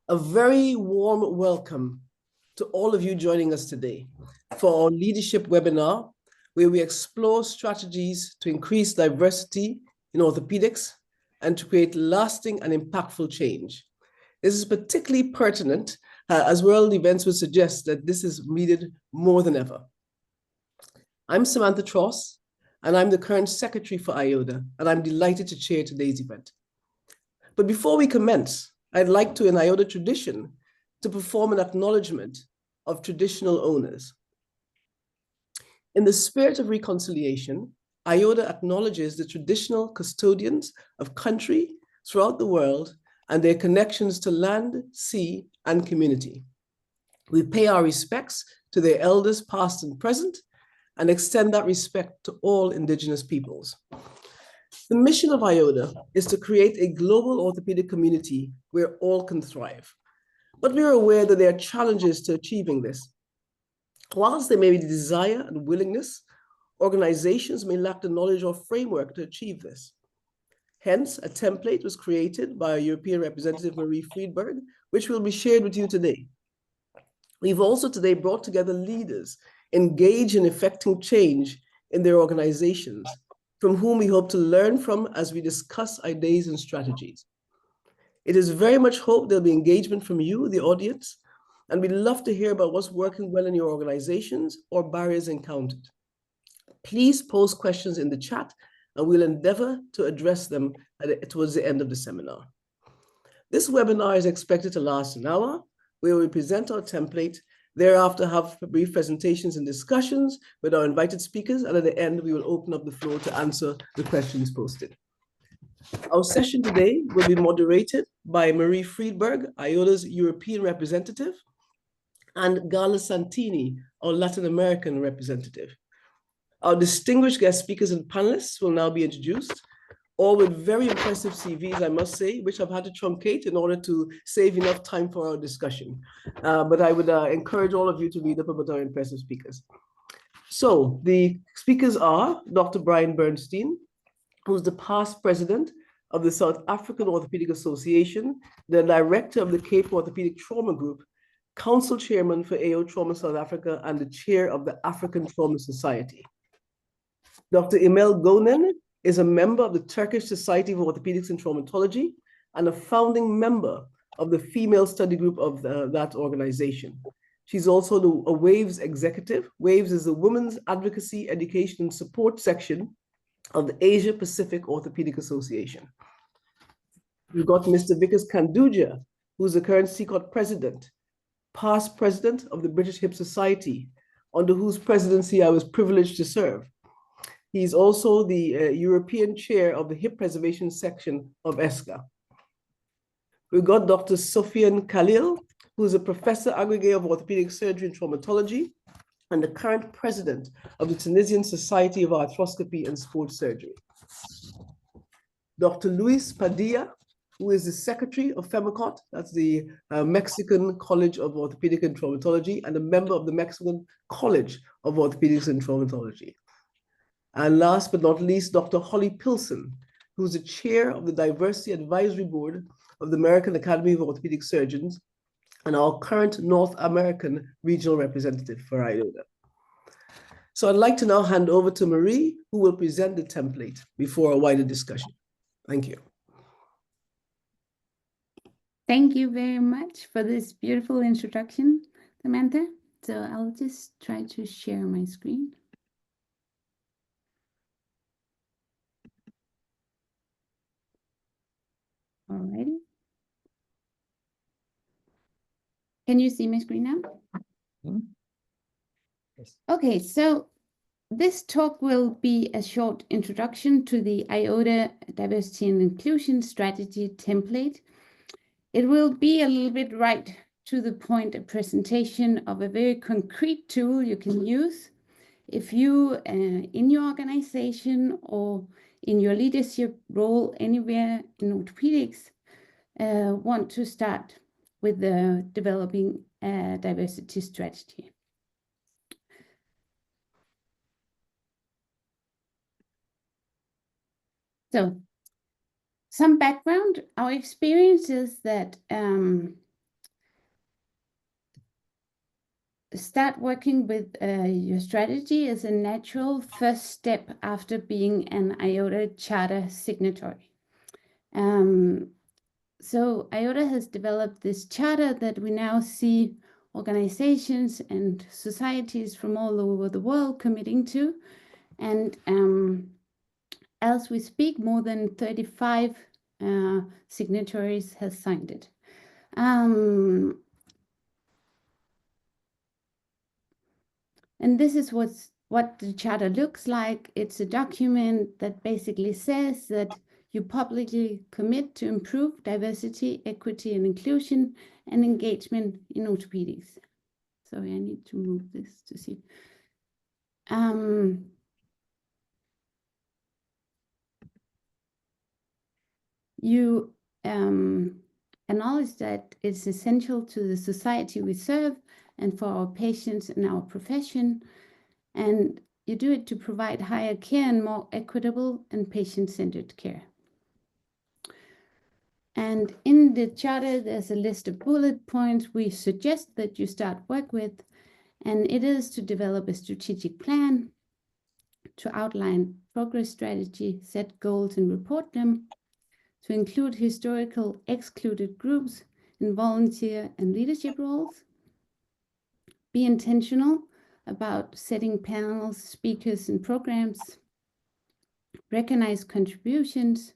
A very warm welcome to all of you joining us today for our leadership webinar, where we explore strategies to increase diversity in orthopedics and to create lasting and impactful change. This is particularly pertinent as world events would suggest that this is needed more than ever. I'm Samantha Tross, and I'm the current secretary for IODA, and I'm delighted to chair today's event. But before we commence, I'd like to, in IODA tradition, to perform an acknowledgement of traditional owners. In the spirit of reconciliation, IODA acknowledges the traditional custodians of country throughout the world and their connections to land, sea, and community. We pay our respects to their elders past and present and extend that respect to all Indigenous peoples. The mission of IODA is to create a global orthopedic community where all can thrive. But we are aware that there are challenges to achieving this. Whilst there may be the desire and willingness, organizations may lack the knowledge or framework to achieve this. Hence, a template was created by our European representative, Marie Fridberg, which will be shared with you today. We've also today brought together leaders engaged in effecting change in their organizations, from whom we hope to learn from as we discuss ideas and strategies. It is very much hoped there'll be engagement from you, the audience, and we'd love to hear about what's working well in your organizations or barriers encountered. Please post questions in the chat and we'll endeavor to address them towards the end of the seminar. This webinar is expected to last an hour, where we present our template, thereafter have brief presentations and discussions with our invited speakers, and at the end, we will open up the floor to answer the questions posted. Our session today will be moderated by Marie Fridberg, IODA's European representative, and Gala Santini, our Latin American representative. Our distinguished guest speakers and panelists will now be introduced, all with very impressive CVs, I must say, which I've had to truncate in order to save enough time for our discussion. But I would encourage all of you to read up about our impressive speakers. So the speakers are Dr. Brian Bernstein, who's the past president of the South African Orthopaedic Association, the director of the Cape Orthopaedic Trauma Group, council chairman for AO Trauma South Africa, and the chair of the African Trauma Society. Dr. Emel Gonen is a member of the Turkish Society of Orthopaedics and Traumatology and a founding member of the female study group of that organization. She's also a WAVES executive. WAVES is the Women's Advocacy, Education, and Support section of the Asia Pacific Orthopaedic Association. We've got Mr. Vikas Khanduja, who's the current CCOT president, past president of the British Hip Society, under whose presidency I was privileged to serve. He's also the European chair of the hip preservation section of ESCA. We've got Dr. Sofiene Kallel, who is a professor aggregate of orthopedic surgery and traumatology, and the current president of the Tunisian Society of Arthroscopy and Sports Surgery. Dr. Luis Padilla, who is the secretary of FEMACOT, that's the Mexican College of Orthopedic and Traumatology, and a member of the Mexican College of Orthopedics and Traumatology. And last but not least, Dr. Holly Pilson, who's the chair of the Diversity Advisory Board of the American Academy of Orthopedic Surgeons and our current North American regional representative for IODA. So I'd like to now hand over to Marie, who will present the template before a wider discussion. Thank you. Thank you very much for this beautiful introduction, Samantha. So I'll just try to share my screen. Alrighty. Can you see my screen now? Mm-hmm. Yes. Okay, so this talk will be a short introduction to the IODA Diversity and Inclusion Strategy template. It will be a little bit right to the point, a presentation of a very concrete tool you can use if you, in your organization or in your leadership role anywhere in orthopedics, want to start with developing a diversity strategy. So, some background. Our experience is that start working with your strategy is a natural first step after being an IODA charter signatory. So IODA has developed this charter that we now see organizations and societies from all over the world committing to. And as we speak, more than 35 signatories have signed it. And this is what the charter looks like. It's a document that basically says that you publicly commit to improve diversity, equity, and inclusion and engagement in orthopedics. Sorry, I need to move this to see. You acknowledge that it's essential to the society we serve and for our patients and our profession. And you do it to provide higher care and more equitable and patient-centered care. And in the charter, there's a list of bullet points we suggest that you start work with. And it is to develop a strategic plan, to outline progress strategy, set goals and report them, to include historical excluded groups in volunteer and leadership roles, be intentional about setting panels, speakers, and programs, recognize contributions,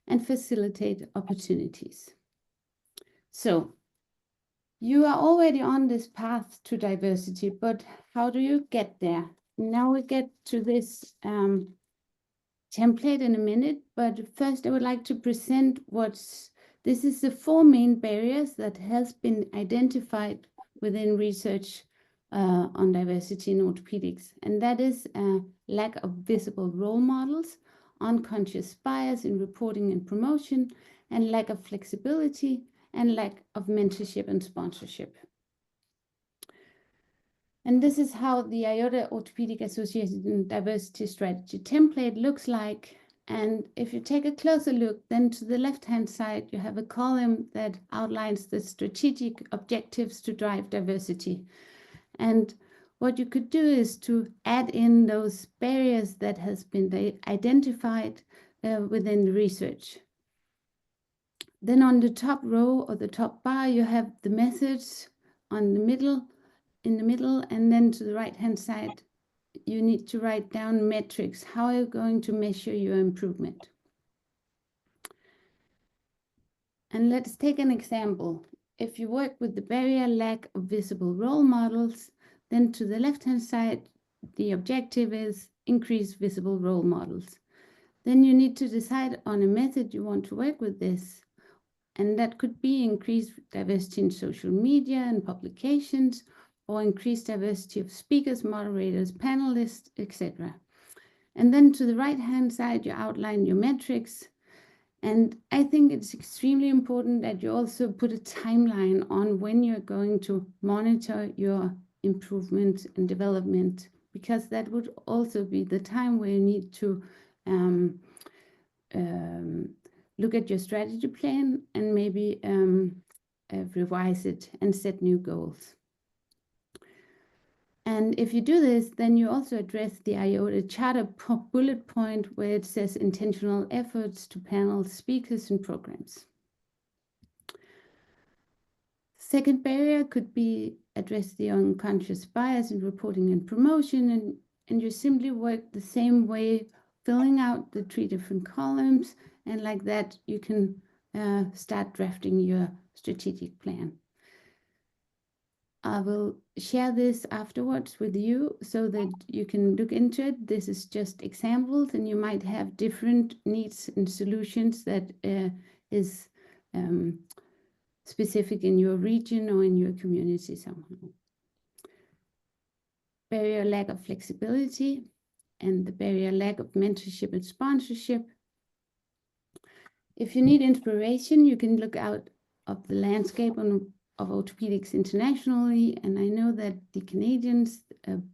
and facilitate opportunities. So you are already on this path to diversity, but how do you get there? Now we get to this template in a minute, but first I would like to present this is the 4 main barriers that has been identified within research on diversity in orthopedics. And that is lack of visible role models, unconscious bias in reporting and promotion, and lack of flexibility, and lack of mentorship and sponsorship. And this is how the IODA Orthopaedic Association Diversity Strategy template looks like. And if you take a closer look, then to the left-hand side, you have a column that outlines the strategic objectives to drive diversity. And what you could do is to add in those barriers that has been identified within the research. Then on the top row or the top bar, you have the methods in the middle, and then to the right-hand side, you need to write down metrics. How are you going to measure your improvement? And let's take an example. If you work with the barrier lack of visible role models, then to the left-hand side, the objective is increase visible role models. Then you need to decide on a method you want to work with this. And that could be increased diversity in social media and publications, or increased diversity of speakers, moderators, panelists, etc. And then to the right-hand side, you outline your metrics. And I think it's extremely important that you also put a timeline on when you're going to monitor your improvement and development, because that would also be the time where you need to look at your strategy plan and maybe revise it and set new goals. And if you do this, then you also address the IODA charter bullet point where it says intentional efforts to panel speakers and programs. Second barrier could be address the unconscious bias in reporting and promotion, and you simply work the same way, filling out the 3 different columns, and like that you can start drafting your strategic plan. I will share this afterwards with you so that you can look into it. This is just examples, and you might have different needs and solutions that is specific in your region or in your community somehow. Barrier lack of flexibility and the barrier lack of mentorship and sponsorship. If you need inspiration, you can look out of the landscape of orthopedics internationally, and I know that the Canadians,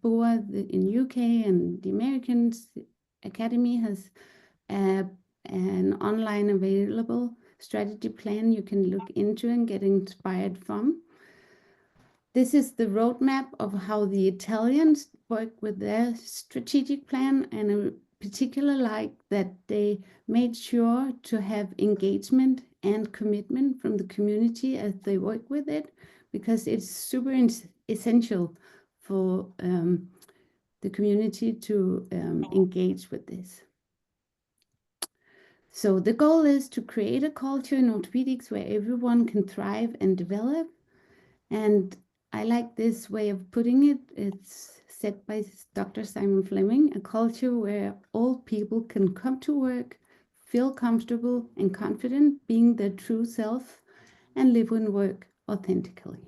BOA in UK, and the Americans Academy has an online available strategy plan you can look into and get inspired from. This is the roadmap of how the Italians work with their strategic plan, and I particularly like that they made sure to have engagement and commitment from the community as they work with it, because it's super essential for the community to engage with this. So the goal is to create a culture in orthopedics where everyone can thrive and develop. And I like this way of putting it. It's said by Dr. Simon Fleming, a culture where all people can come to work, feel comfortable and confident being their true self, and live and work authentically.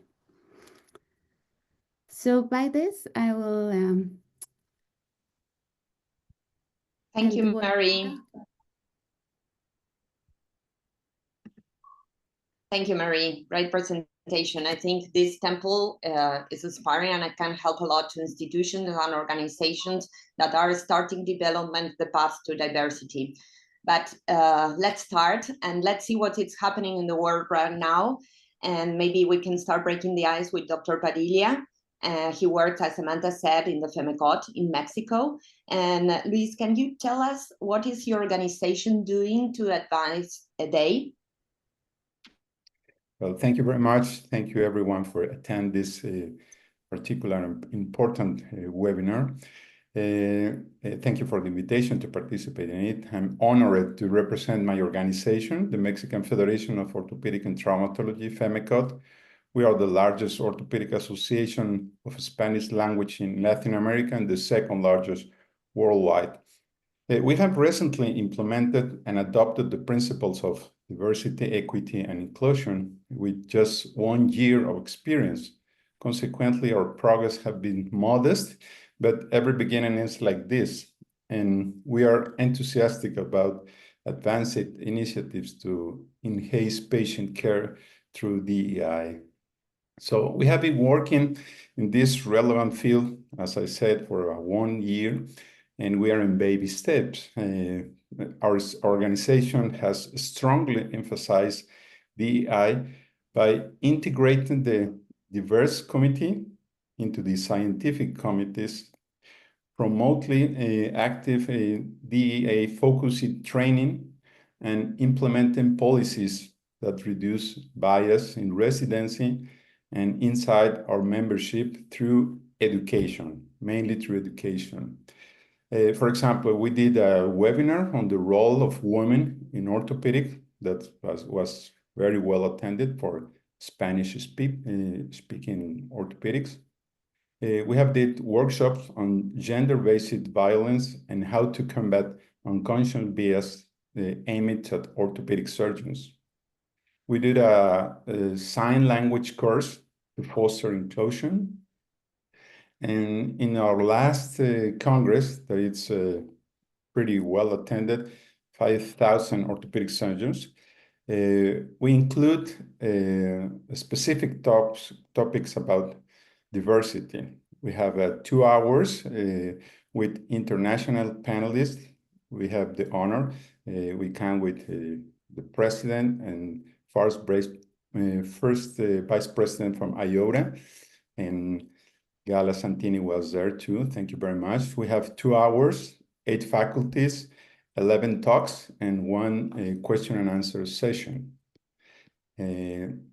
So by this, I will thank you, Mary. Thank you, Mary. Great presentation. I think this temple is inspiring, and it can help a lot to institutions and organizations that are starting development the path to diversity. But let's start and let's see what is happening in the world right now. And maybe we can start breaking the ice with Dr. Padilla. He worked, as Samantha said, in the FEMECOT in Mexico. And Luis, can you tell us what is your organization doing to advance a day? Well, thank you very much. Thank you, everyone, for attending this particular important webinar. Thank you for the invitation to participate in it. I'm honored to represent my organization, the Mexican Federation of Orthopedic and Traumatology, FEMECOT. We are the largest orthopedic association of Spanish language in Latin America and the second largest worldwide. We have recently implemented and adopted the principles of diversity, equity, and inclusion with just 1 year of experience. Consequently, our progress has been modest, but every beginning is like this. And we are enthusiastic about advanced initiatives to enhance patient care through DEI. So we have been working in this relevant field, as I said, for 1 year, and we are in baby steps. Our organization has strongly emphasized DEI by integrating the diverse committee into the scientific committees, promoting active DEI-focused training, and implementing policies that reduce bias in residency and inside our membership through education, mainly through education. For example, we did a webinar on the role of women in orthopedic that was very well attended for Spanish-speaking orthopedics. We have did workshops on gender-based violence and how to combat unconscious bias aimed at orthopedic surgeons. We did a sign language course to foster inclusion. And in our last Congress, that it's pretty well attended, 5,000 orthopedic surgeons, we include specific topics about diversity. We have 2 hours with international panelists. We have the honor. We come with the president and first vice president from IODA, and Gala Santini was there too. Thank you very much. We have 2 hours, 8 faculties, 11 talks, and 1 question and answer session.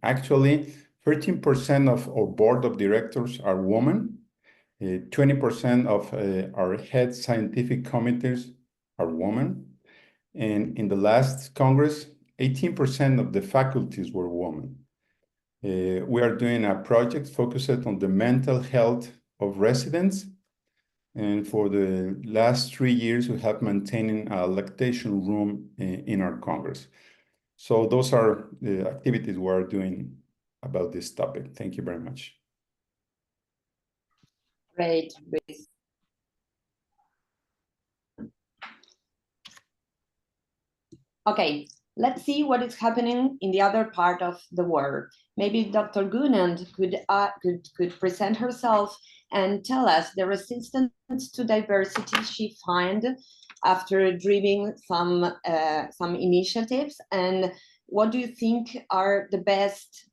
Actually, 13% of our board of directors are women. 20% of our head scientific committees are women. And in the last Congress, 18% of the faculties were women. We are doing a project focused on the mental health of residents. And for the last 3 years, we have maintained a lactation room in our Congress. So those are the activities we are doing about this topic. Thank you very much. Great, Luis. Okay, let's see what is happening in the other part of the world. Maybe Dr. Gonen could present herself and tell us the resistance to diversity she found after driving some initiatives, and what do you think are the best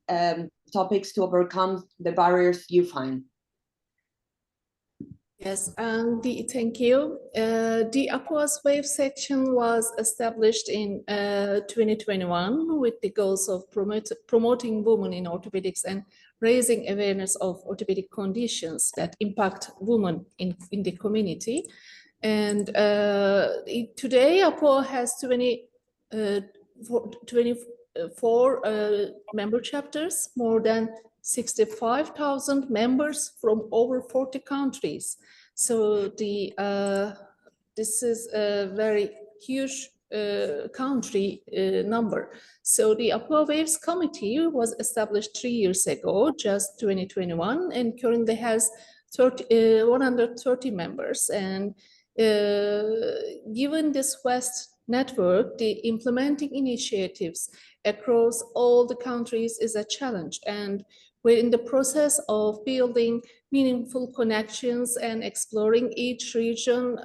topics to overcome the barriers you find. Yes, thank you. The Aquas Wave section was established in 2021 with the goals of promoting women in orthopedics and raising awareness of orthopedic conditions that impact women in the community. And today, APO has 24 member chapters, more than 65,000 members from over 40 countries. So this is a very huge country number. So the Aqua Waves Committee was established 3 years ago, just 2021, and currently has 130 members. And given this vast network, the implementing initiatives across all the countries is a challenge, and we're in the process of building meaningful connections and exploring each region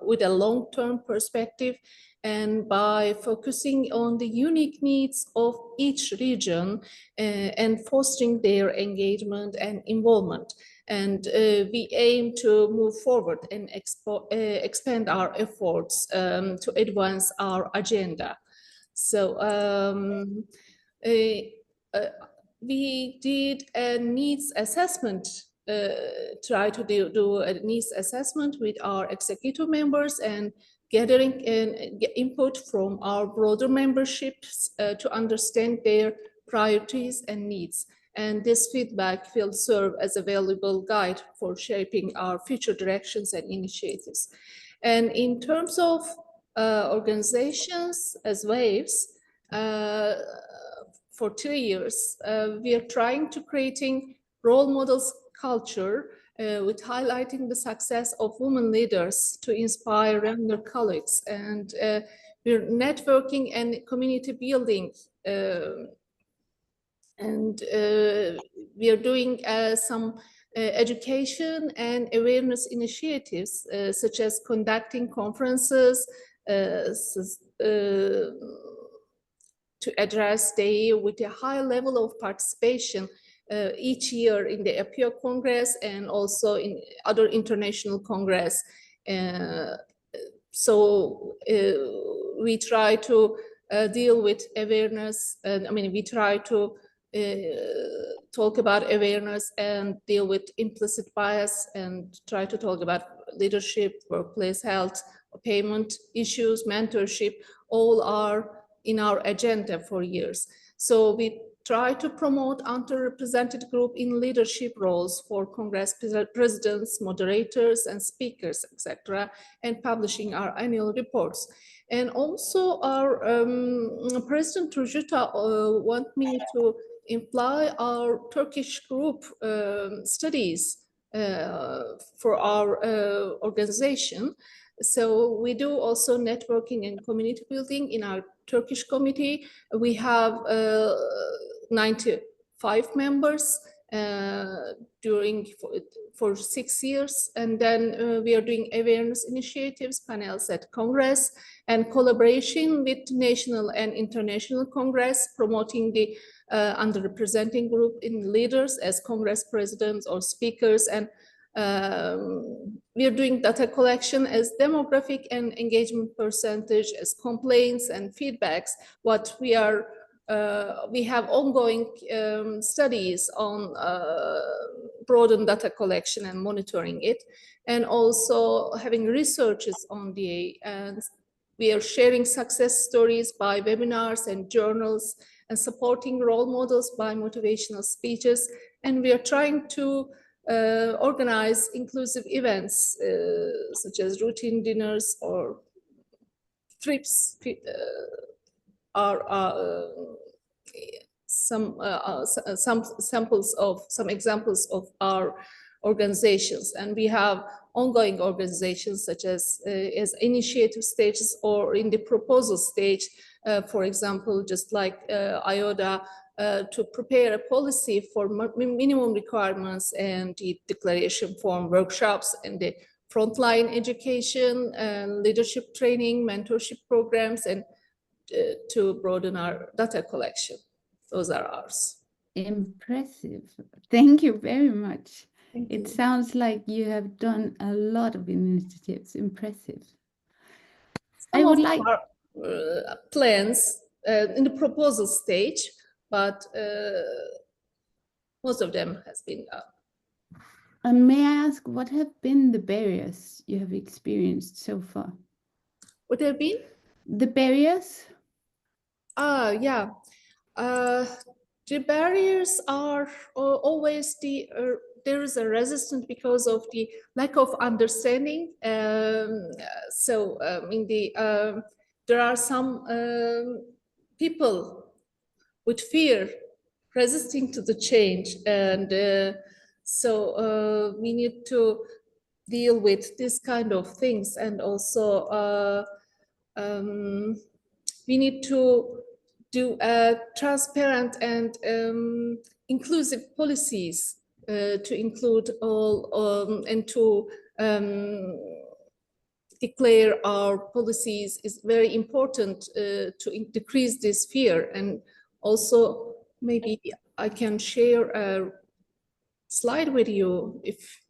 with a long-term perspective, and by focusing on the unique needs of each region and fostering their engagement and involvement. And we aim to move forward and expand our efforts to advance our agenda. So we did a needs assessment, try to do a needs assessment with our executive members and gathering input from our broader memberships to understand their priorities and needs. And this feedback will serve as a valuable guide for shaping our future directions and initiatives. And in terms of organizations as waves, for 2 years, we are trying to creating role models culture with highlighting the success of women leaders to inspire younger colleagues. And we're networking and community building. And we are doing some education and awareness initiatives, such as conducting conferences to address the with a high level of participation each year in the APO Congress and also in other international Congress. So we try to deal with awareness, and I mean, we try to talk about awareness and deal with implicit bias and try to talk about leadership, workplace health, payment issues, mentorship, all are in our agenda for years. So we try to promote underrepresented group in leadership roles for Congress presidents, moderators, and speakers, etc., and publishing our annual reports. And also our President Turjuta want me to imply our Turkish group studies for our organization. So we do also networking and community building in our Turkish committee. We have 95 members for 6 years, and then we are doing awareness initiatives, panels at Congress, and collaboration with national and international Congress, promoting the underrepresented group in leaders as Congress presidents or speakers. And we are doing data collection as demographic and engagement percentage, as complaints and feedbacks. What we are, we have ongoing studies on broadened data collection and monitoring it, and also having researches on DA. And we are sharing success stories by webinars and journals, and supporting role models by motivational speeches. And we are trying to organize inclusive events such as routine dinners or trips, some examples of our organizations. And we have ongoing organizations such as initiative stages or in the proposal stage, for example, just like IODA, to prepare a policy for minimum requirements and the declaration form workshops and the frontline education and leadership training, mentorship programs, and to broaden our data collection. Those are ours. Impressive. Thank you very much. Thank It you. sounds like you have done a lot of initiatives. Impressive. I Some would of like, our plans in the proposal stage, but most of them has been done. and may I ask, what have been the barriers you have experienced so far? What have been? The barriers? Yeah. The barriers are always there is a resistance because of the lack of understanding. There are some people with fear resisting to the change, and we need to deal with this kind of things, and also we need to do transparent and inclusive policies to include all and to declare our policies is very important to decrease this fear. And also maybe I can share a slide with you if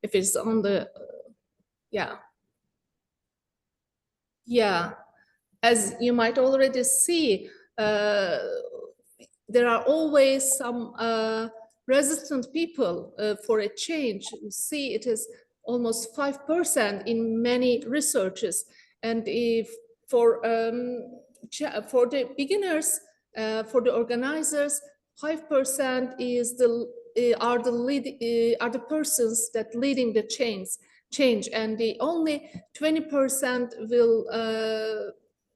it's on the yeah. As you might already see, there are always some resistant people for a change. You see, it is almost 5% in many researches. And if for the beginners, for the organizers, 5% is are the persons that leading the change, and the only 20%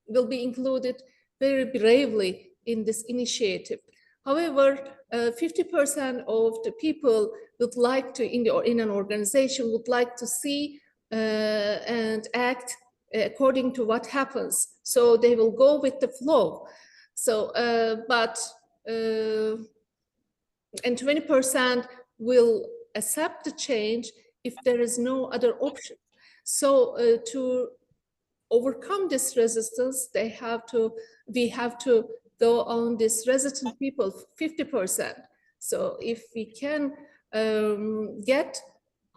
will be included very bravely in this initiative. However, 50% of the people would like to, in an organization, would like to see and act according to what happens. So they will go with the flow. So, and 20% will accept the change if there is no other option. So to overcome this resistance, we have to go on this resistant people 50%. So if we can get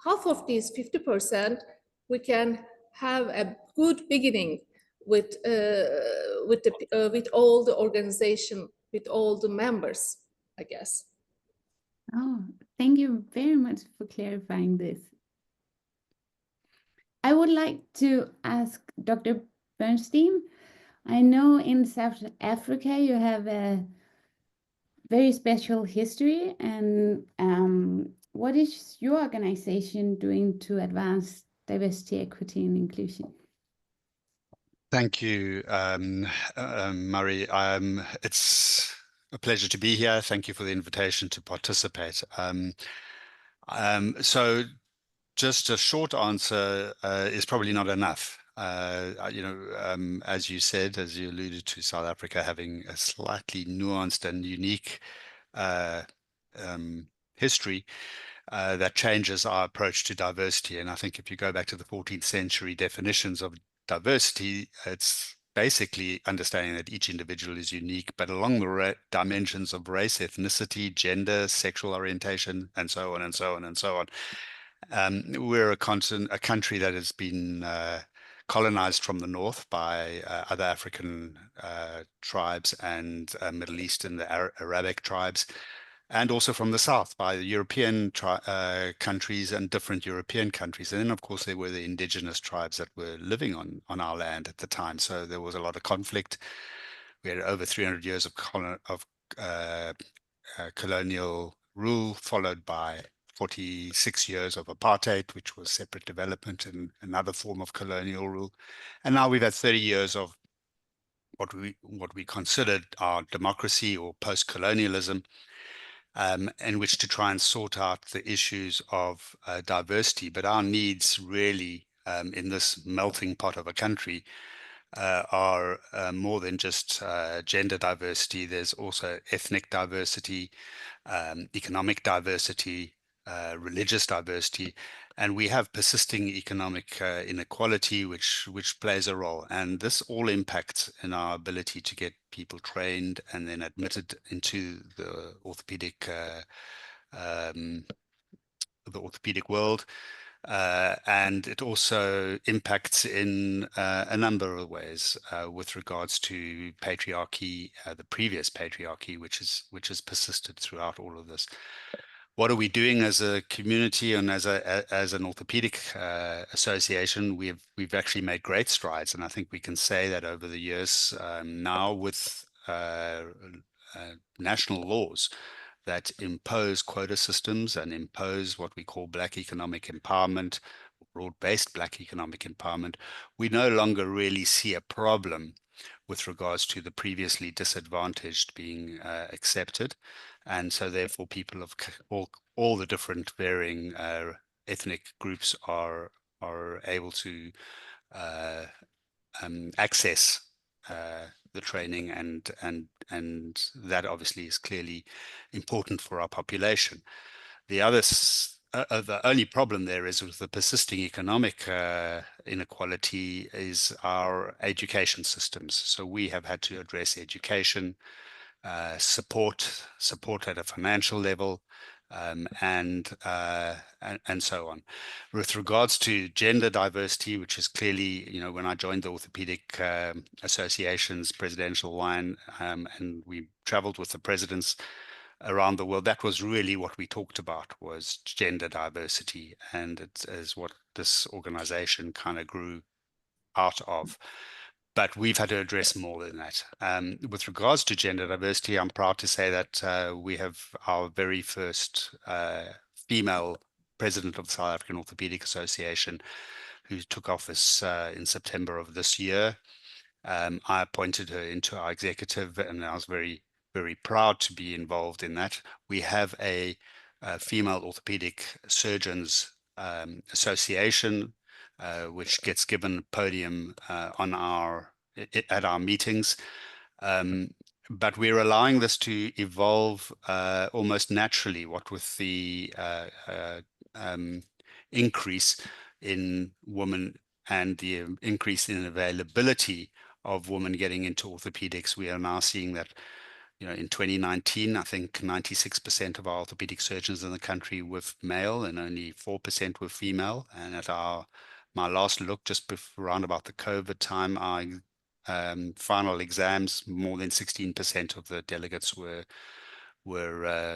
half of these 50%, we can have a good beginning with all the organization, with all the members, I guess. Oh, thank you very much for clarifying this. I would like to ask Dr. Bernstein, I know in South Africa you have a very special history, and what is your organization doing to advance diversity, equity, and inclusion? Thank you, Murray. It's a pleasure to be here. Thank you for the invitation to participate. So just a short answer is probably not enough. As you said, as you alluded to, South Africa having a slightly nuanced and unique history that changes our approach to diversity. And I think if you go back to the 14th century definitions of diversity, it's basically understanding that each individual is unique, but along the dimensions of race, ethnicity, gender, sexual orientation, and so on and so on and so on. We're a country that has been colonized from the north by other African tribes and Middle Eastern, the Arabic tribes, and also from the south by the European countries and different European countries. And then, of course, there were the indigenous tribes that were living on our land at the time. So there was a lot of conflict. We had over 300 years of colonial rule, followed by 46 years of apartheid, which was separate development and another form of colonial rule. And now we've had 30 years of what we considered our democracy or post-colonialism, in which to try and sort out the issues of diversity. But our needs really in this melting pot of a country are more than just gender diversity. There's also ethnic diversity, economic diversity, religious diversity, And we have persisting economic inequality, which plays a role. And this all impacts in our ability to get people trained and then admitted into the orthopedic world. And it also impacts in a number of ways with regards to patriarchy, the previous patriarchy, which has persisted throughout all of this. What are we doing as a community and as an orthopedic association? We've actually made great strides, and I think we can say that over the years now with national laws that impose quota systems and impose what we call Black economic empowerment, broad-based Black economic empowerment, we no longer really see a problem with regards to the previously disadvantaged being accepted. And so therefore people of all the different varying ethnic groups are able to access the training, and that obviously is clearly important for our population. The only problem there is with the persisting economic inequality is our education systems. So we have had to address education, support at a financial level, and so on. With regards to gender diversity, which is clearly, you know, when I joined the Orthopaedic Association's presidential line, and we traveled with the presidents around the world, that was really what we talked about, was gender diversity, and it is what this organization kind of grew out of. But we've had to address more than that. With regards to gender diversity, I'm proud to say that we have our very first female president of the South African Orthopaedic Association, who took office in September of this year. I appointed her into our executive, and I was very, very proud to be involved in that. We have a female orthopedic surgeons association, which gets given podium at our meetings. But we're allowing this to evolve almost naturally, what with the increase in women and the increase in availability of women getting into orthopedics. We are now seeing that, you know, in 2019, I think 96% of our orthopedic surgeons in the country were male and only 4% were female. And at my last look, just around about the COVID time, our final exams, more than 16% of the delegates were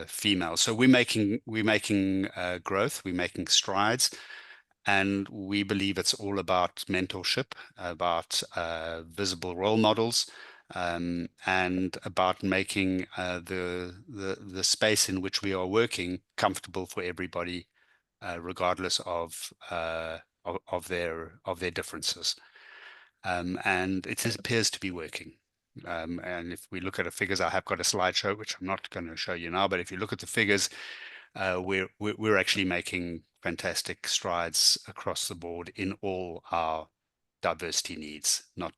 female. So we're making growth, we're making strides. And we believe it's all about mentorship, about visible role models, and about making the space in which we are working comfortable for everybody, regardless of their differences. And it appears to be working. And if we look at the figures, I have got a slideshow, which I'm not going to show you now, but if you look at the figures, we're actually making fantastic strides across the board in all our diversity needs, not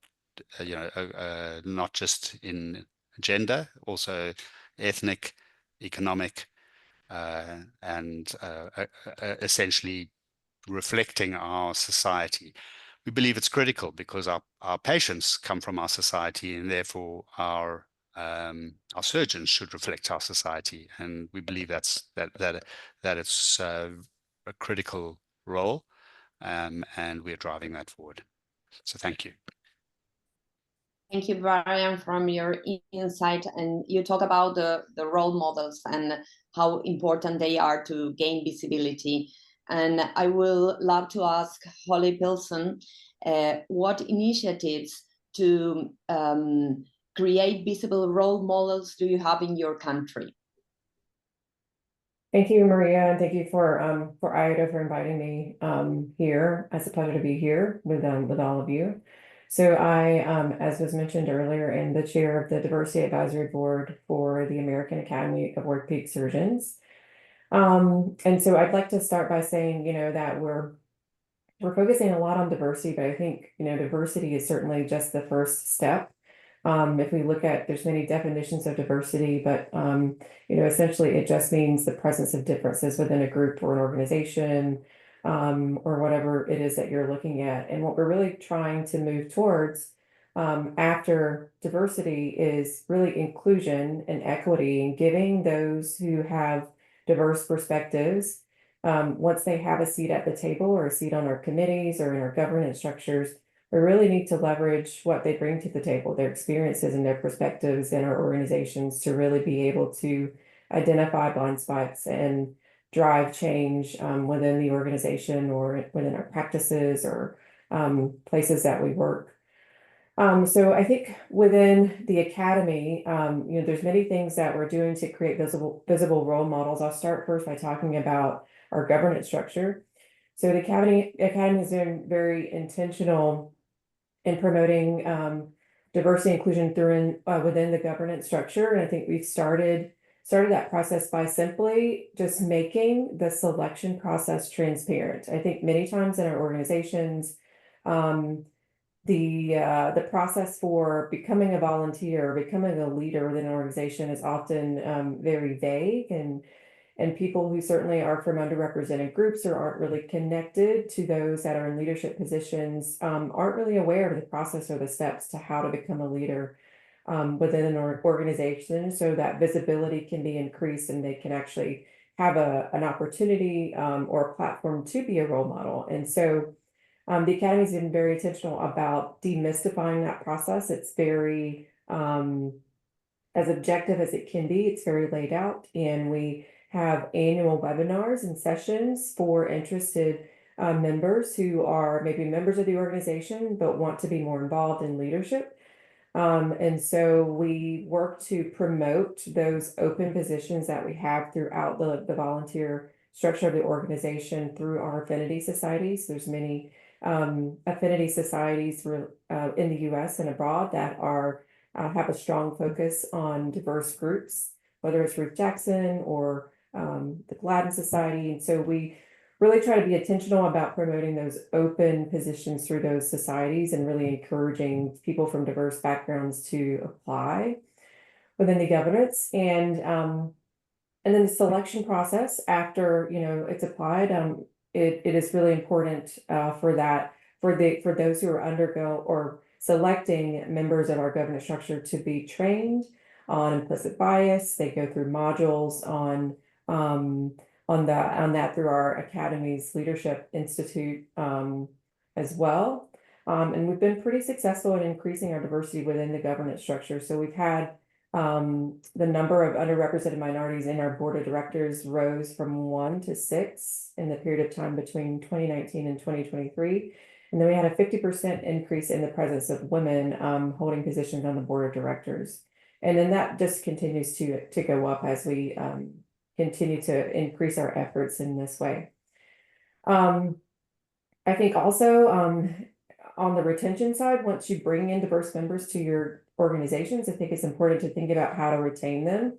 just in gender, also ethnic, economic, and essentially reflecting our society. We believe it's critical because our patients come from our society, and therefore our surgeons should reflect our society, and we believe that it's a critical role, and we're driving that forward. So thank you. Thank you, Brian, from your insight. And you talk about the role models and how important they are to gain visibility. And I will love to ask Holly Pilson, what initiatives to create visible role models do you have in your country? Thank you, Maria, and thank you for IODA for inviting me here. It's a pleasure to be here with all of you. So I, as was mentioned earlier, am the chair of the Diversity Advisory Board for the American Academy of Orthopedic Surgeons. And so I'd like to start by saying, you know, that we're focusing a lot on diversity, but I think, you know, diversity is certainly just the first step. If we look at, there's many definitions of diversity, but, you know, essentially it just means the presence of differences within a group or an organization, or whatever it is that you're looking at. And what we're really trying to move towards after diversity is really inclusion and equity, and giving those who have diverse perspectives, once they have a seat at the table or a seat on our committees or in our governance structures, we really need to leverage what they bring to the table, their experiences and their perspectives in our organizations, to really be able to identify blind spots and drive change within the organization or within our practices or places that we work. So I think within the academy, there's many things that we're doing to create visible role models. I'll start first by talking about our governance structure. So the academy has been very intentional in promoting diversity and inclusion within the governance structure. And I think we've started that process by simply just making the selection process transparent. I think many times in our organizations, the process for becoming a volunteer, becoming a leader within an organization is often very vague, and people who certainly are from underrepresented groups or aren't really connected to those that are in leadership positions aren't really aware of the process or the steps to how to become a leader within an organization, so that visibility can be increased and they can actually have an opportunity or a platform to be a role model. And so the Academy's been very intentional about demystifying that process. It's very as objective as it can be. It's very laid out, and we have annual webinars and sessions for interested members who are maybe members of the organization but want to be more involved in leadership. And so we work to promote those open positions that we have throughout the volunteer structure of the organization through our affinity societies. There's many affinity societies in the US and abroad that have a strong focus on diverse groups, whether it's Ruth Jackson or the Gladden Society. And so we really try to be intentional about promoting those open positions through those societies and really encouraging people from diverse backgrounds to apply within the governance. And then the selection process after it's applied, it is really important for those who are selecting members of our governance structure to be trained on implicit bias. They go through modules on that through our Academy's Leadership Institute as well. And we've been pretty successful in increasing our diversity within the governance structure. So we've had the number of underrepresented minorities in our board of directors rose from 1 to 6 in the period of time between 2019 and 2023. And then we had a 50% increase in the presence of women holding positions on the board of directors. And then that just continues to go up as we continue to increase our efforts in this way. I think also on the retention side, once you bring in diverse members to your organizations, I think it's important to think about how to retain them.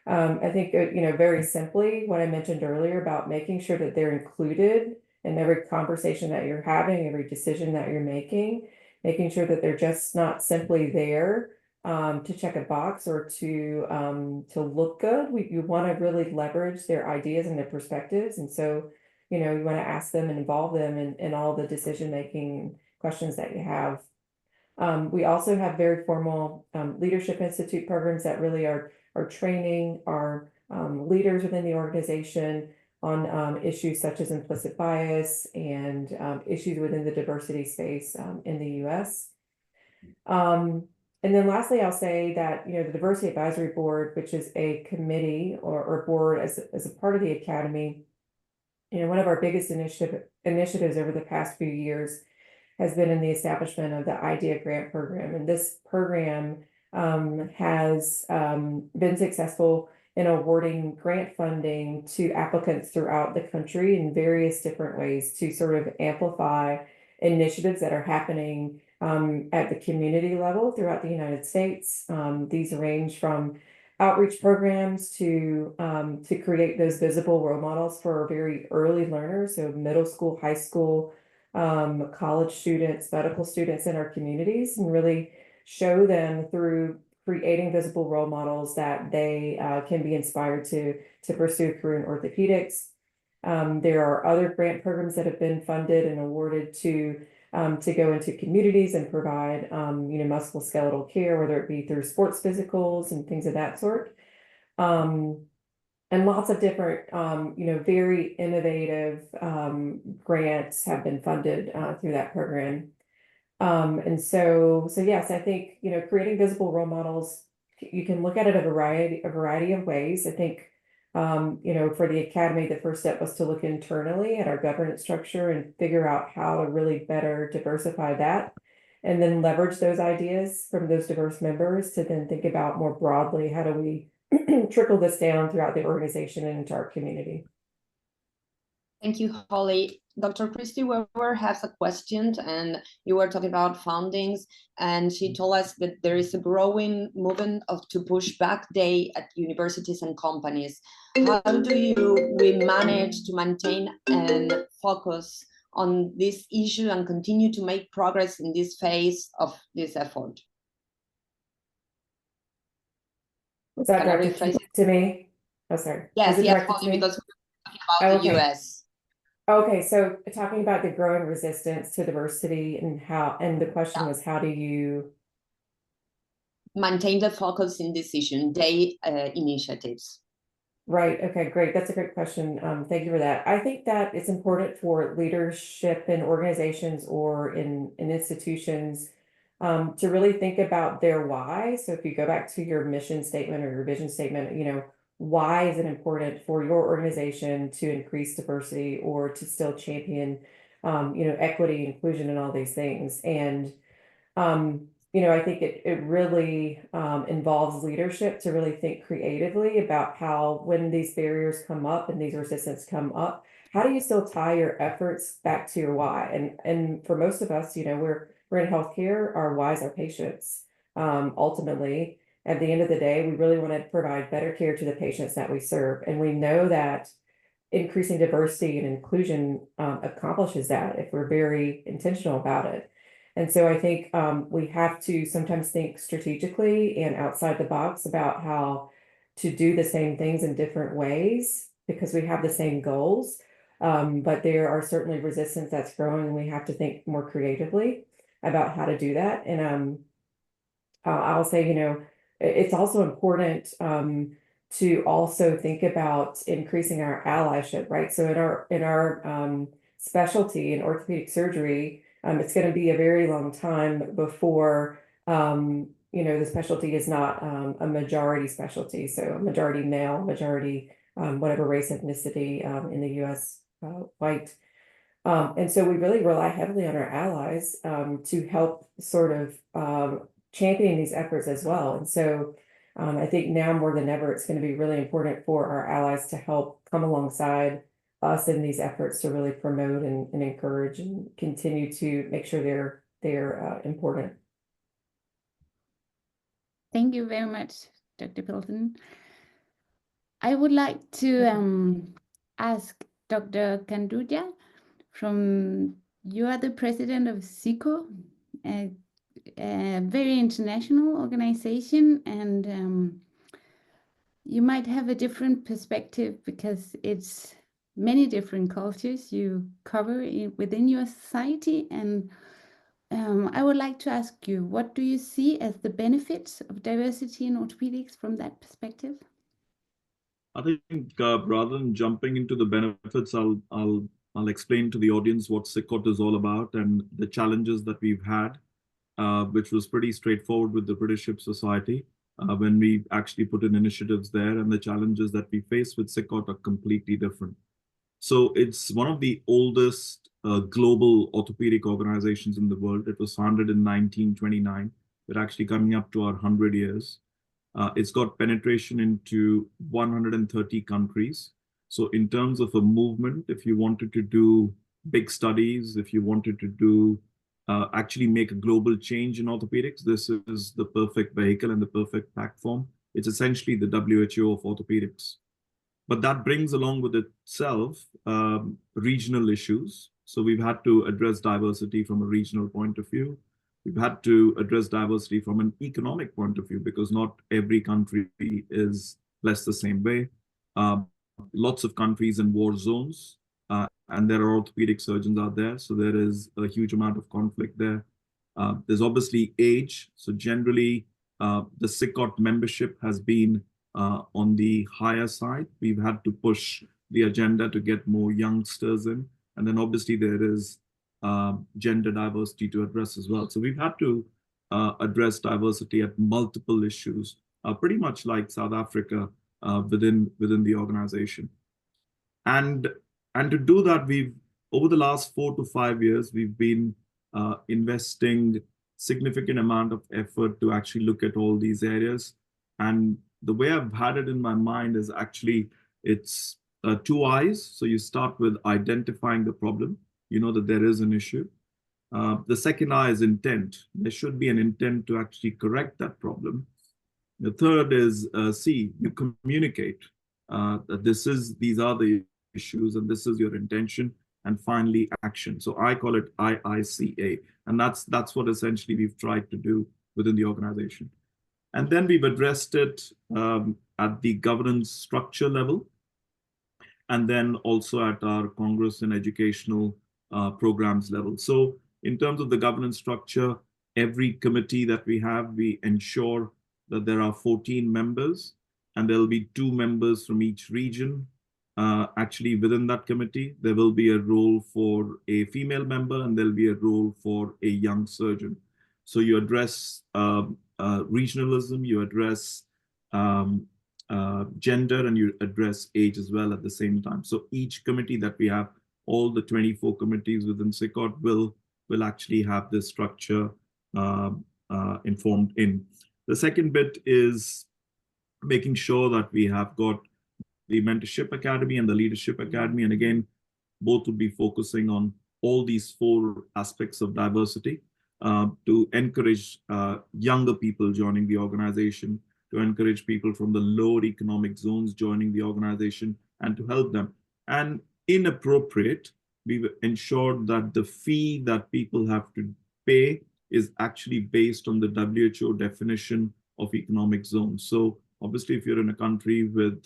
I think, very simply, what I mentioned earlier about making sure that they're included in every conversation that you're having, every decision that you're making sure that they're just not simply there to check a box or to look good. You want to really leverage their ideas and their perspectives. And so, you want to ask them and involve them in all the decision-making questions that you have. We also have very formal Leadership Institute programs that really are training our leaders within the organization on issues such as implicit bias and issues within the diversity space in the US. And then lastly, I'll say that, the Diversity Advisory Board, which is a committee or board as a part of the Academy, one of our biggest initiatives over the past few years has been in the establishment of the IDEA grant program. And this program has been successful in awarding grant funding to applicants throughout the country in various different ways to sort of amplify initiatives that are happening at the community level throughout the United States. These range from outreach programs to create those visible role models for very early learners, so middle school, high school, college students, medical students in our communities, and really show them through creating visible role models that they can be inspired to pursue a career in orthopedics. There are other grant programs that have been funded and awarded to go into communities and provide, musculoskeletal care, whether it be through sports physicals and things of that sort. And lots of different, very innovative grants have been funded through that program. And so yes, I think, creating visible role models, you can look at it a variety of ways. I think, for the Academy, the first step was to look internally at our governance structure and figure out how to really better diversify that, and then leverage those ideas from those diverse members to then think about more broadly, how do we trickle this down throughout the organization and into our community. Thank you, Holly. Dr. Christy Weber has a question, and you were talking about fundings, and she told us that there is a growing movement to push back day at universities and companies. How do we manage to maintain and focus on this issue and continue to make progress in this phase of this effort? Was that directed to me? Oh, sorry. Yes, Holly, because we're talking about the US. Okay, so talking about the growing resistance to diversity and the question was, how do you maintain the focus in decision day initiatives? Right. Okay, great. That's a great question. Thank you for that. I think that it's important for leadership in organizations or in institutions to really think about their why. So if you go back to your mission statement or your vision statement, why is it important for your organization to increase diversity or to still champion, equity, inclusion, and all these things? And, I think it really involves leadership to really think creatively about how, when these barriers come up and these resistance come up, how do you still tie your efforts back to your why? And for most of us, we're in healthcare, our whys are patients. Ultimately, at the end of the day, we really want to provide better care to the patients that we serve. And we know that increasing diversity and inclusion accomplishes that if we're very intentional about it. And so I think we have to sometimes think strategically and outside the box about how to do the same things in different ways, because we have the same goals. But there are certainly resistance that's growing, and we have to think more creatively about how to do that. And I'll say, it's also important to also think about increasing our allyship, right? So in our specialty in orthopedic surgery, it's going to be a very long time before the specialty is not a majority specialty, so majority male, majority whatever race, ethnicity in the U.S. White. And so we really rely heavily on our allies to help sort of championing these efforts as well. And so I think now more than ever, it's going to be really important for our allies to help come alongside us in these efforts to really promote and encourage and continue to make sure they're important. Thank you very much, Dr. Pilson. I would like to ask Dr. Khanduja, you are the president of SICO, a very international organization, and you might have a different perspective because it's many different cultures you cover within your society. And I would like to ask you, what do you see as the benefits of diversity in orthopedics from that perspective? I think rather than jumping into the benefits, I'll explain to the audience what SICOT is all about and the challenges that we've had, which was pretty straightforward with the British Hip Society when we actually put in initiatives there, and the challenges that we face with SICOT are completely different. So it's one of the oldest global orthopedic organizations in the world. It was founded in 1929. We're actually coming up to our 100 years. It's got penetration into 130 countries. So in terms of a movement, if you wanted to do big studies, if you wanted to do actually make a global change in orthopedics, this is the perfect vehicle and the perfect platform. It's essentially the WHO of orthopedics. But that brings along with itself regional issues. So we've had to address diversity from a regional point of view. We've had to address diversity from an economic point of view, because not every country is blessed the same way. lots of countries in war zones, and there are orthopedic surgeons out there, so there is a huge amount of conflict there. There's obviously age, so generally the SICOT membership has been on the higher side. We've had to push the agenda to get more youngsters in, and then obviously there is gender diversity to address as well. So we've had to address diversity at multiple issues, pretty much like South Africa within the organization. And to do that, we've, over the last 4 to 5 years, we've been investing significant amount of effort to actually look at all these areas. And the way I've had it in my mind is actually, it's 2 eyes. So you start with identifying the problem, you know that there is an issue. The second eye is intent. There should be an intent to actually correct that problem. The third is C, you communicate that these are the issues and this is your intention. And finally, action. So I call it IICA. And that's what essentially we've tried to do within the organization. And then we've addressed it at the governance structure level, and then also at our Congress and educational programs level. So in terms of the governance structure, every committee that we have, we ensure that there are 14 members, and there'll be 2 members from each region. Actually, within that committee, there will be a role for a female member, and there'll be a role for a young surgeon. So you address regionalism, you address gender, and you address age as well at the same time. So each committee that we have, all the 24 committees within SICOT will actually have this structure informed in. The second bit is making sure that we have got the Mentorship Academy and the Leadership Academy. And again, both will be focusing on all these 4 aspects of diversity to encourage younger people joining the organization, to encourage people from the lower economic zones joining the organization, and to help them. And inappropriate, we've ensured that the fee that people have to pay is actually based on the WHO definition of economic zones. So obviously, if you're in a country with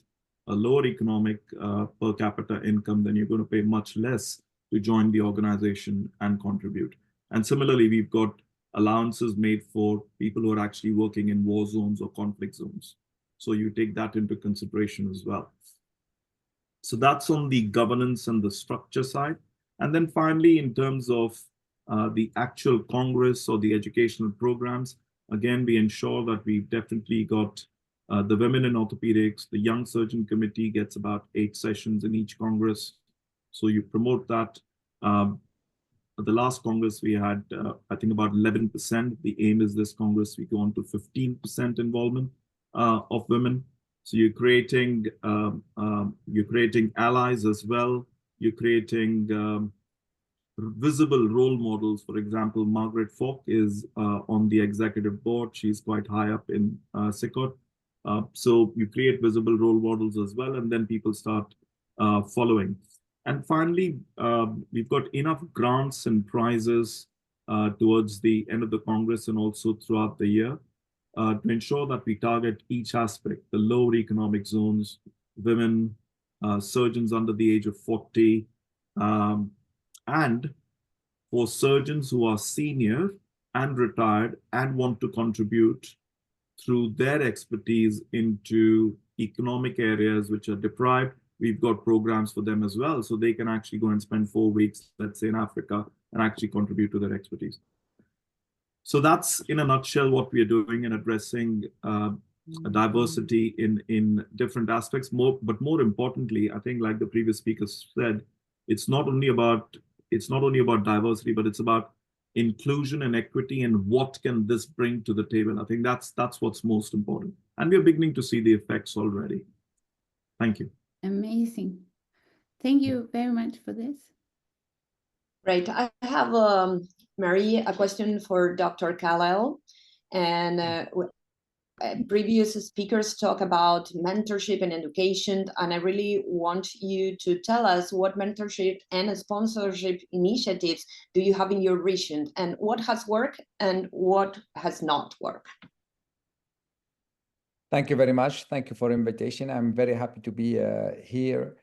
a lower economic per capita income, then you're going to pay much less to join the organization and contribute. And similarly, we've got allowances made for people who are actually working in war zones or conflict zones. So you take that into consideration as well. So that's on the governance and the structure side. And then finally, in terms of the actual Congress or the educational programs, again, we ensure that we've definitely got the Women in Orthopedics. The Young Surgeon Committee gets about 8 sessions in each Congress. So you promote that. At the last Congress, we had, I think, about 11%. The aim is this Congress, we go on to 15% involvement of women. So you're creating allies as well. You're creating visible role models. For example, Margaret Falk is on the executive board. She's quite high up in SICOT. So you create visible role models as well, and then people start following. And finally, we've got enough grants and prizes towards the end of the Congress and also throughout the year to ensure that we target each aspect: the lower economic zones, women, surgeons under the age of 40, and for surgeons who are senior and retired and want to contribute through their expertise into economic areas which are deprived. We've got programs for them as well, so they can actually go and spend 4 weeks, let's say, in Africa and actually contribute to their expertise. So that's, in a nutshell, what we are doing in addressing diversity in different aspects. But more importantly, I think, like the previous speakers said, it's not only about diversity, but it's about inclusion and equity, and what can this bring to the table. I think that's what's most important, and we're beginning to see the effects already. Thank you. Amazing. Thank you very much for this. Right. I have, Mary, a question for Dr. Kallel. And previous speakers talk about mentorship and education, and I really want you to tell us what mentorship and sponsorship initiatives do you have in your region, and what has worked and what has not worked. Thank you very much. Thank you for invitation. I'm very happy to be here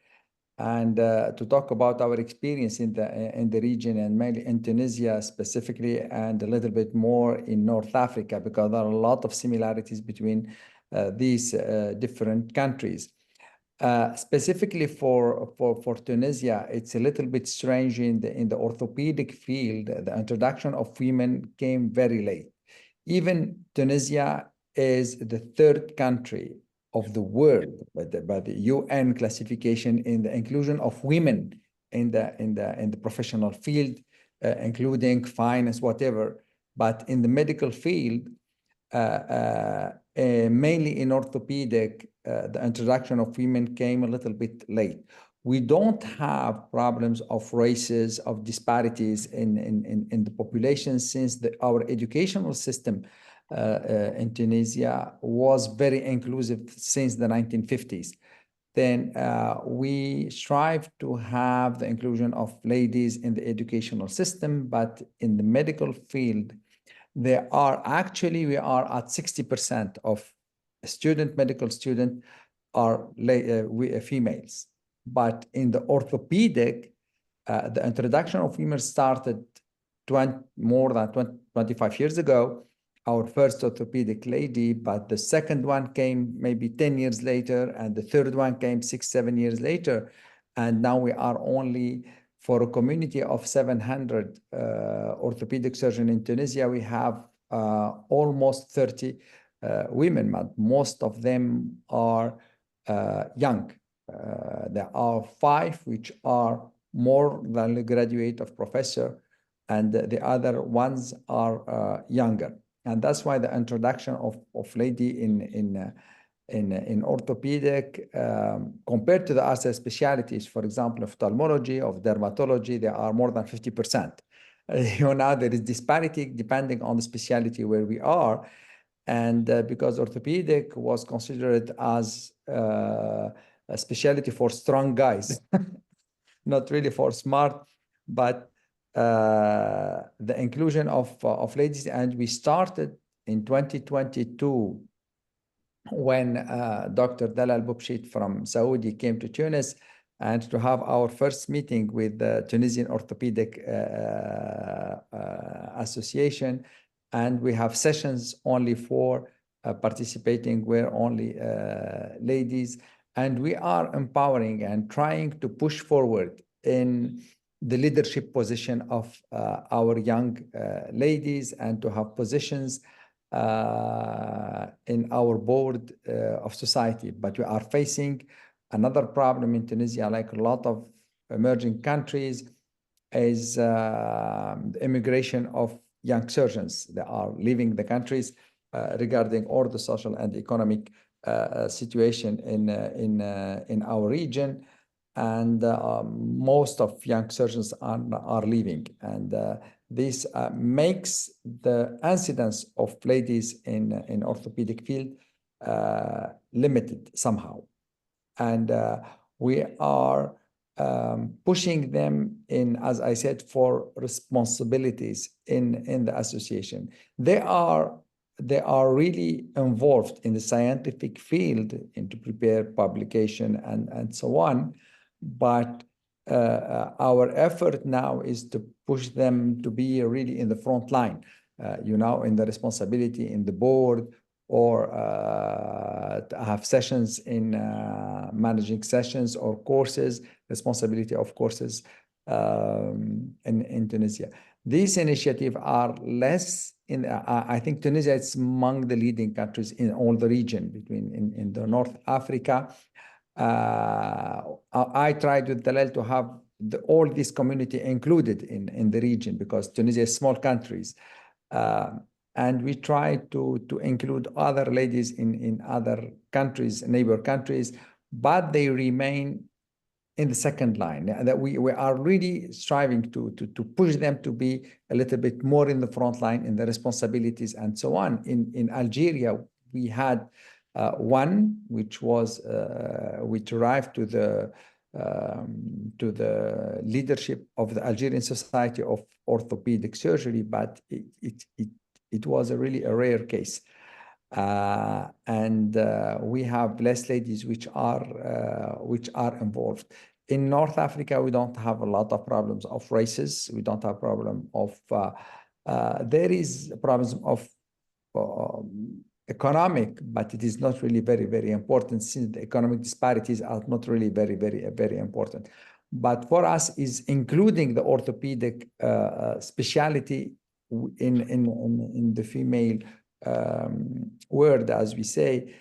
and to talk about our experience in the region, and mainly in Tunisia specifically, and a little bit more in North Africa, because there are a lot of similarities between these different countries. Specifically for Tunisia, it's a little bit strange in the orthopedic field. The introduction of women came very late. Even Tunisia is the third country of the world by the UN classification in the inclusion of women in the professional field, including finance, whatever. But in the medical field, mainly in orthopedic, the introduction of women came a little bit late. We don't have problems of races, of disparities in the population, since our educational system in Tunisia was very inclusive since the 1950s. Then we strive to have the inclusion of ladies in the educational system, but in the medical field, we are at 60% of medical students are females. But in the orthopedic, the introduction of women started more than 25 years ago. Our first orthopedic lady, but the second one came maybe 10 years later, and the third one came 6-7 years later. And now we are only, for a community of 700 orthopedic surgeons in Tunisia, we have almost 30 women, but most of them are young. There are 5 which are more than a graduate of professor, and the other ones are younger. And that's why the introduction of lady in orthopedic, compared to the other specialties, for example, ophthalmology, of dermatology, they are more than 50%. Now there is disparity depending on the specialty where we are. And because orthopedic was considered as a specialty for strong guys, not really for smart, but the inclusion of ladies. And we started in 2022 when Dr. Dalal Boubshit from Saudi came to Tunis, and to have our first meeting with the Tunisian Orthopedic Association. And we have sessions only for participating where only ladies. And we are empowering and trying to push forward in the leadership position of our young ladies, and to have positions in our board of society. But we are facing another problem in Tunisia, like a lot of emerging countries, is the immigration of young surgeons. They are leaving the countries regarding all the social and economic situation in our region. And most of young surgeons are leaving. And this makes the incidence of ladies in orthopedic field limited somehow. And we are pushing them in, as I said, for responsibilities in the association. They are really involved in the scientific field, and to prepare publication and so on. But our effort now is to push them to be really in the front line, in the responsibility in the board, or to have sessions in managing sessions or courses, responsibility of courses in Tunisia. These initiatives are less in, I think Tunisia is among the leading countries in all the region in the North Africa. I tried with Dalal to have all this community included in the region, because Tunisia is small countries. And we try to include other ladies in other countries, neighbor countries, but they remain in the second line. That we are really striving to push them to be a little bit more in the front line, in the responsibilities and so on. In Algeria, we had one which was which arrived to the leadership of the Algerian Society of Orthopedic Surgery, but it was really a rare case. And and we have less ladies which are involved. In North Africa, we don't have a lot of problems of races. We don't have problem of there is problems of economic, but it is not really very, very important, since the economic disparities are not really very, very, very important. But for us, is including the orthopedic specialty in the female world, as we say,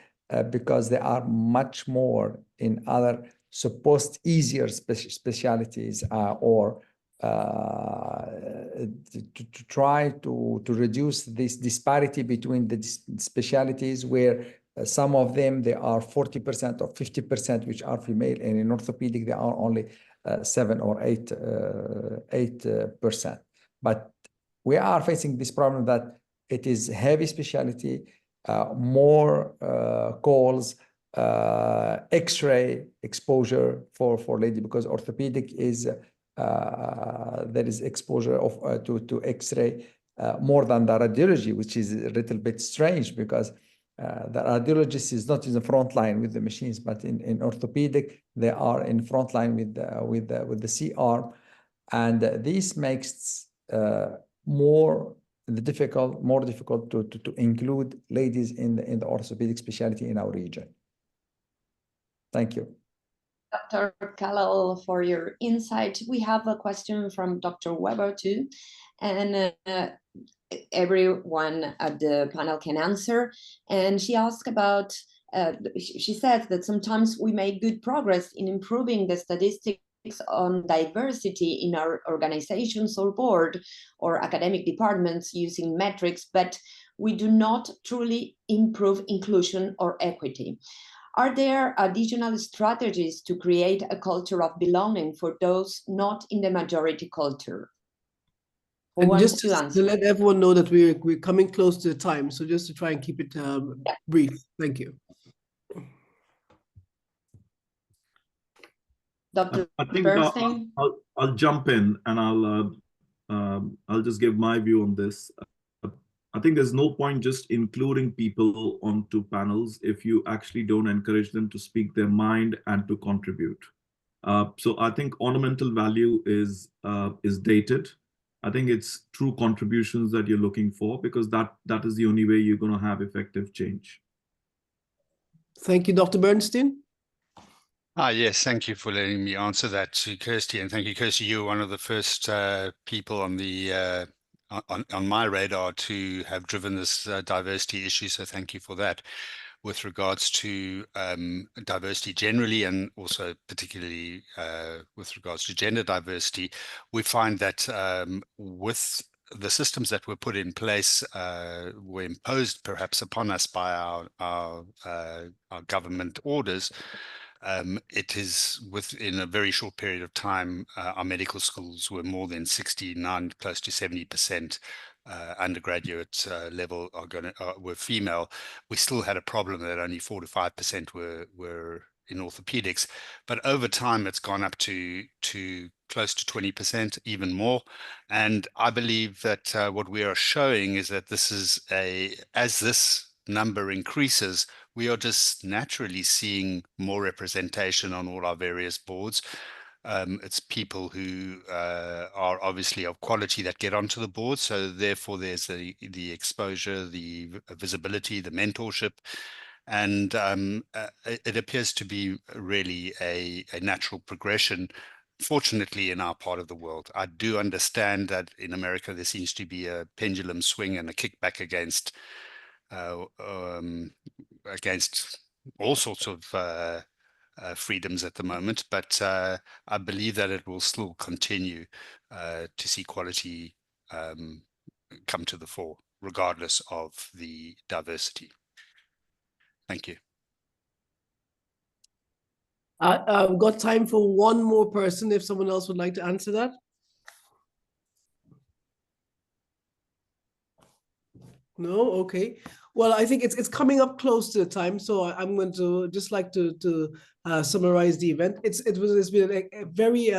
because there are much more in other supposed easier specialties or to try to reduce this disparity between the specialties, where some of them, they are 40% or 50% which are female, and in orthopedic they are only 7 or 8%. But we are facing this problem that it is heavy specialty, more calls, X-ray exposure for lady, because orthopedic is there is exposure of to X-ray more than the radiology, which is a little bit strange, because the radiologist is not in the front line with the machines, but in orthopedic they are in front line with the C-arm, and this makes more difficult to include ladies in the orthopedic specialty in our region. Thank you. Dr. Kallel, for your insight. We have a question from Dr. Weber too, and everyone at the panel can answer. And she asked about, she says that sometimes we make good progress in improving the statistics on diversity in our organizations or board or academic departments using metrics, but we do not truly improve inclusion or equity. Are there additional strategies to create a culture of belonging for those not in the majority culture? And just to let everyone know that we're coming close to the time, so just to try and keep it brief. Thank you. Dr. I think Bernstein? I'll jump in and I'll just give my view on this. I think there's no point just including people onto panels if you actually don't encourage them to speak their mind and to contribute. So I think ornamental value is dated. I think it's true contributions that you're looking for, because that is the only way you're going to have effective change. Thank you, Dr. Bernstein. Yes, thank you for letting me answer that to Kirsty, and thank you, Kirsty. You were one of the first people on the on my radar to have driven this diversity issue, so thank you for that. With regards to diversity generally, and also particularly with regards to gender diversity, we find that with the systems that were put in place, were imposed perhaps upon us by our government orders, it is within a very short period of time, our medical schools were more than 69, close to 70% undergraduate level were female. We still had a problem that only 4 to 5% were in orthopedics, but over time it's gone up to close to 20%, even more. And I believe that what we are showing is that this is as this number increases, we are just naturally seeing more representation on all our various boards. It's people who are obviously of quality that get onto the board, so therefore there's the exposure, the visibility, the mentorship, and it appears to be really a natural progression, fortunately, in our part of the world. I do understand that in America there seems to be a pendulum swing and a kickback against all sorts of freedoms at the moment, but I believe that it will still continue to see quality come to the fore, regardless of the diversity. Thank you. I've got time for one more person if someone else would like to answer that. No? Okay. Well, I think it's coming up close to the time, so I'm going to just like to summarize the event. It's been a very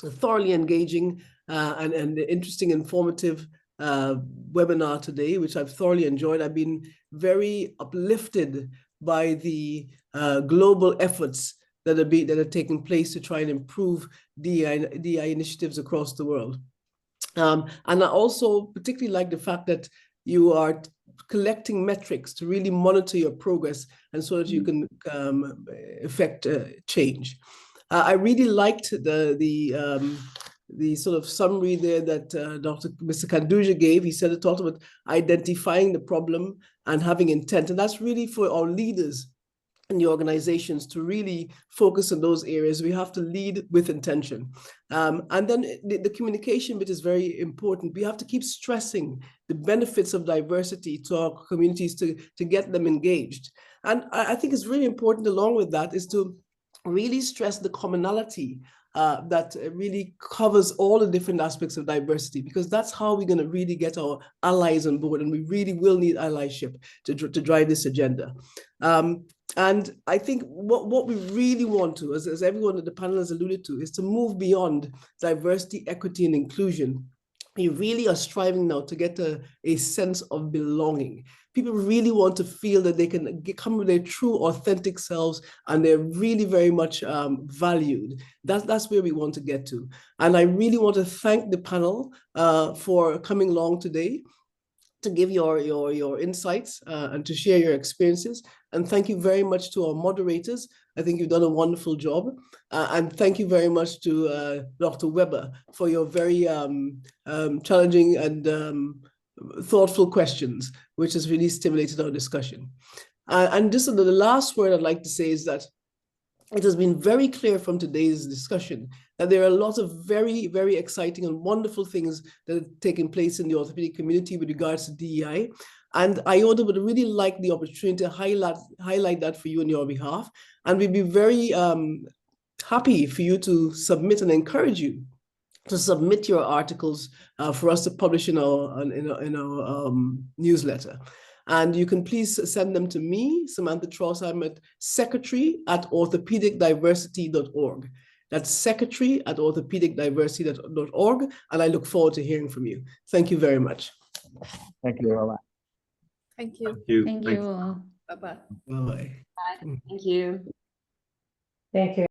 thoroughly engaging and interesting, informative webinar today, which I've thoroughly enjoyed. I've been very uplifted by the global efforts that are taking place to try and improve DEI initiatives across the world. And I also particularly like the fact that you are collecting metrics to really monitor your progress and so that you can effect change. I really liked the sort of summary there that Mr. Khanduja gave. He said it talked about identifying the problem and having intent. And that's really for our leaders in the organizations to really focus on those areas. We have to lead with intention. And then the communication bit is very important. We have to keep stressing the benefits of diversity to our communities to get them engaged. And I think it's really important along with that is to really stress the commonality that really covers all the different aspects of diversity, because that's how we're going to really get our allies on board, and we really will need allyship to drive this agenda. And I think what we really want to, as everyone at the panel has alluded to, is to move beyond diversity, equity, and inclusion. We really are striving now to get a sense of belonging. People really want to feel that they can come with their true, authentic selves, and they're really very much valued. That's where we want to get to. And I really want to thank the panel for coming along today to give your insights and to share your experiences. And thank you very much to our moderators. I think you've done a wonderful job. And thank you very much to Dr. Weber for your very challenging and thoughtful questions, which has really stimulated our discussion. And just the last word I'd like to say is that it has been very clear from today's discussion that there are a lot of very, very exciting and wonderful things that are taking place in the orthopedic community with regards to DEI. And IODA would really like the opportunity to highlight that for you on your behalf. And we'd be very happy for you to submit and encourage you to submit your articles for us to publish in our newsletter. And you can please send them to me, Samantha Tross. I'm at secretary@orthopaedicdiversity.org. That's secretary@orthopaedicdiversity.org. And I look forward to hearing from you. Thank you very much. Thank you. Thank you. Thank you. Thank you all. Bye-bye. Bye-bye. Thank you. Thank you.